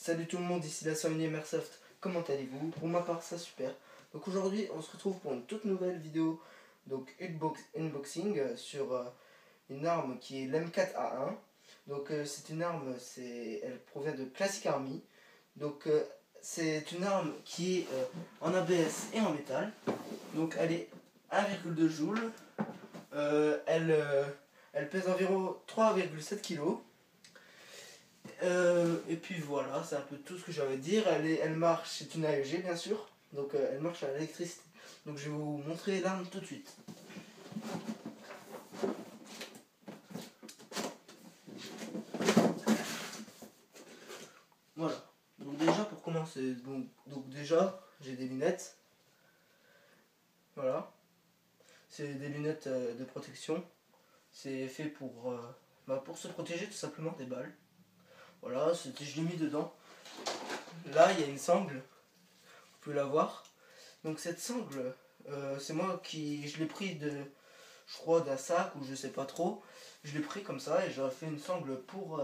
Salut tout le monde, ici la Sony Airsoft, comment allez-vous? Pour ma part ça super. Donc aujourd'hui on se retrouve pour une toute nouvelle vidéo, donc unboxing sur une arme qui est l'M4A1. Donc c'est une arme, elle provient de Classic Army. Donc c'est une arme qui est en ABS et en métal. Donc elle est 1,2 joules, elle pèse environ 3,7 kg. Et puis voilà, c'est un peu tout ce que j'avais à dire. Elle marche, c'est une AEG bien sûr, donc elle marche à l'électricité. Donc je vais vous montrer l'arme tout de suite. Voilà, donc déjà pour commencer, donc déjà j'ai des lunettes. Voilà, c'est des lunettes de protection. C'est fait pour se protéger tout simplement des balles. Voilà, je l'ai mis dedans. Là il y a une sangle, vous pouvez la voir. Donc cette sangle, c'est moi je l'ai pris je crois d'un sac ou je sais pas trop. Je l'ai pris comme ça et j'ai fait une sangle pour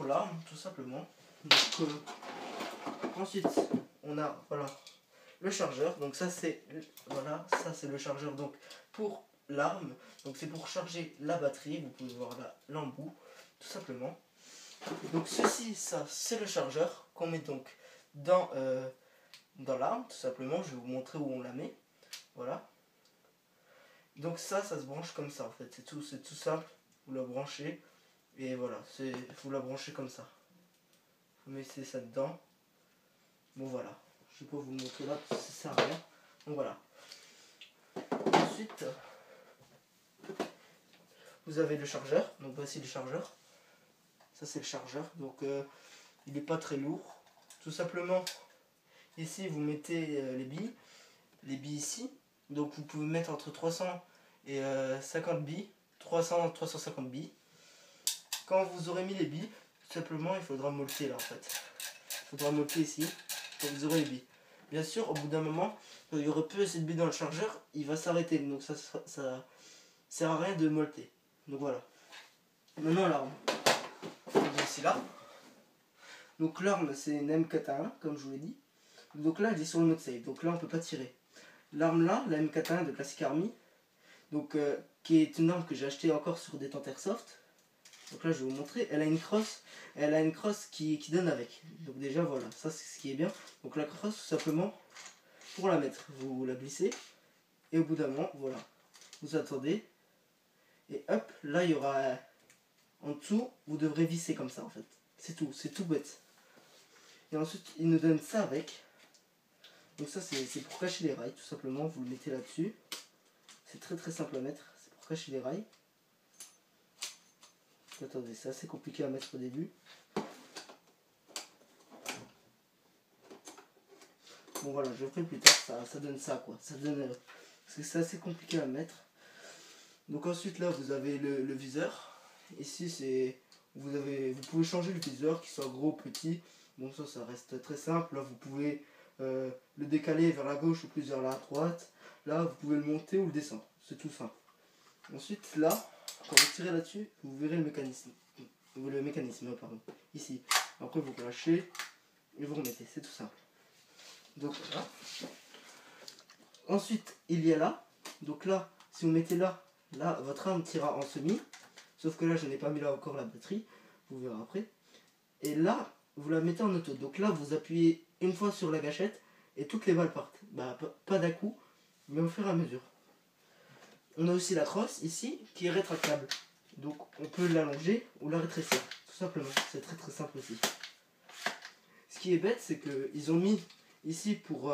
l'arme tout simplement. Donc ensuite on a voilà le chargeur. Donc ça c'est le chargeur donc pour l'arme. Donc c'est pour charger la batterie. Vous pouvez voir là l'embout tout simplement. Donc ça c'est le chargeur qu'on met donc dans l'arme tout simplement. Je vais vous montrer où on la met. Voilà. Donc ça se branche comme ça en fait. C'est tout simple. Vous la branchez et voilà. Vous la branchez comme ça. Vous mettez ça dedans. Bon voilà. Je vais pas vous montrer là parce que ça sert à rien. Donc voilà. Ensuite, vous avez le chargeur. Donc voici le chargeur. Ça c'est le chargeur. Donc il n'est pas très lourd. Tout simplement, ici vous mettez les billes. Les billes ici. Donc vous pouvez mettre entre 300 et 50 billes. 300-350 billes. Quand vous aurez mis les billes, tout simplement il faudra molter là en fait. Il faudra molter ici. Quand vous aurez les billes. Bien sûr, au bout d'un moment, il y aurait peu assez de billes dans le chargeur, il va s'arrêter. Donc ça sert à rien de molter. Donc voilà. Maintenant l'arme. Voici là. Donc l'arme c'est une M4A1 comme je vous l'ai dit. Donc là elle est sur le mode safe. Donc là on peut pas tirer. L'arme là, la M4A1 de Classic Army. Donc qui est une arme que j'ai achetée encore sur des tentes Airsoft. Donc là je vais vous montrer. Elle a une crosse qui donne avec. Donc déjà voilà, ça c'est ce qui est bien. Donc la crosse tout simplement pour la mettre. Vous la glissez. Et au bout d'un moment, voilà. Vous attendez. Et hop, là il y aura en dessous, vous devrez visser comme ça en fait. C'est tout bête. Et ensuite il nous donne ça avec. Donc ça c'est pour cacher les rails, tout simplement, vous le mettez là-dessus. C'est très simple à mettre, c'est pour cacher les rails. Attendez, c'est assez compliqué à mettre au début. Bon voilà, je le ferai plus tard, ça donne ça quoi. Ça donne, parce que c'est assez compliqué à mettre. Donc ensuite là vous avez le viseur. Ici vous pouvez changer le viseur, qu'il soit gros ou petit. Bon ça reste très simple. Là vous pouvez le décaler vers la gauche ou plus vers la droite. Là vous pouvez le monter ou le descendre. C'est tout simple. Ensuite là, quand vous tirez là-dessus, vous verrez le mécanisme. Pardon. Ici. Après vous lâchez et vous remettez. C'est tout simple. Donc voilà. Ensuite il y a là. Donc là, si vous mettez là, votre arme tirera en semi. Sauf que là je n'ai pas mis là encore la batterie. Vous verrez après. Et là, vous la mettez en auto. Donc là, vous appuyez une fois sur la gâchette et toutes les balles partent. Bah, pas d'un coup, mais au fur et à mesure. On a aussi la crosse ici qui est rétractable. Donc on peut l'allonger ou la rétrécir. Tout simplement. C'est très simple aussi. Ce qui est bête, c'est qu'ils ont mis ici pour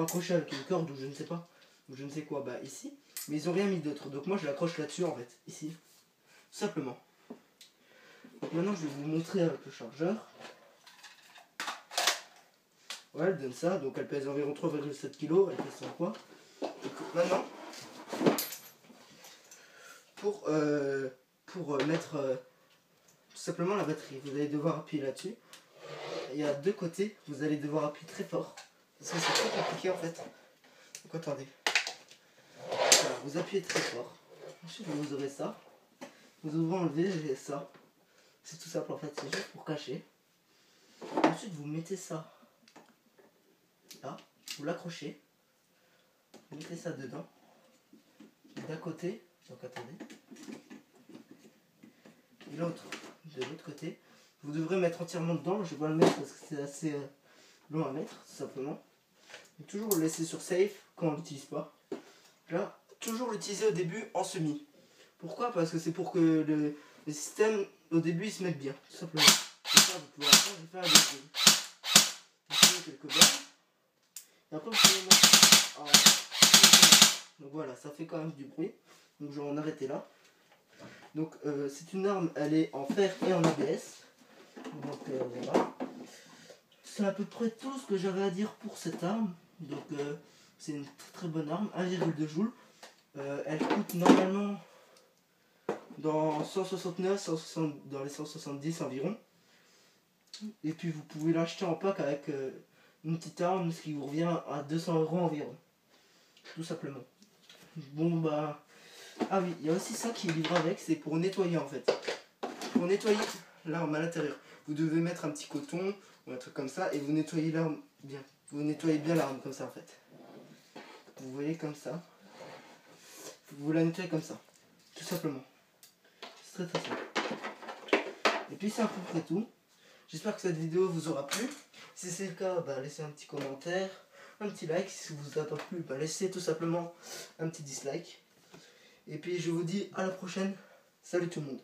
accrocher avec une corde ou je ne sais pas. Ou je ne sais quoi. Bah ici. Mais ils n'ont rien mis d'autre. Donc moi je l'accroche là-dessus en fait. Ici. Tout simplement. Donc maintenant je vais vous montrer avec le chargeur. Ouais, elle donne ça, donc elle pèse environ 3,7 kg, elle pèse 100 poids. Donc maintenant, pour mettre tout simplement la batterie, vous allez devoir appuyer là-dessus. Il y a deux côtés, vous allez devoir appuyer très fort. Parce que c'est très compliqué en fait. Donc attendez. Voilà, vous appuyez très fort. Ensuite vous aurez ça. Vous ouvrez enlever ça. C'est tout simple en fait, c'est juste pour cacher. Ensuite vous mettez ça là, vous l'accrochez, vous mettez ça dedans, d'un côté, donc attendez, et l'autre de l'autre côté. Vous devrez mettre entièrement dedans, je vais pas le mettre parce que c'est assez long à mettre, tout simplement. Et toujours le laisser sur safe quand on l'utilise pas. Là, toujours l'utiliser au début en semi. Pourquoi? Parce que c'est pour que le système au début il se mette bien, tout simplement. Et ça, vous pouvez après faire un deuxième. Vous faites quelques balles. Et après vous pouvez mettre en... Donc voilà, ça fait quand même du bruit. Donc je vais en arrêter là. Donc c'est une arme, elle est en fer et en ABS. Donc voilà. C'est à peu près tout ce que j'avais à dire pour cette arme. Donc c'est une très bonne arme, 1,2 joules. Elle coûte normalement dans 169, 160, dans les 170 environ. Et puis vous pouvez l'acheter en pack avec une petite arme, ce qui vous revient à 200 € environ. Tout simplement. Bon bah... Ah oui, il y a aussi ça qui est livré avec, c'est pour nettoyer en fait. Pour nettoyer l'arme à l'intérieur, vous devez mettre un petit coton ou un truc comme ça et vous nettoyez l'arme bien. Vous nettoyez bien l'arme comme ça en fait. Vous voyez comme ça. Vous la nettoyez comme ça. Tout simplement. C'est très simple. Et puis c'est à peu près tout. J'espère que cette vidéo vous aura plu. Si c'est le cas, bah, laissez un petit commentaire, un petit like. Si vous a pas plu, bah, laissez tout simplement un petit dislike. Et puis je vous dis à la prochaine. Salut tout le monde.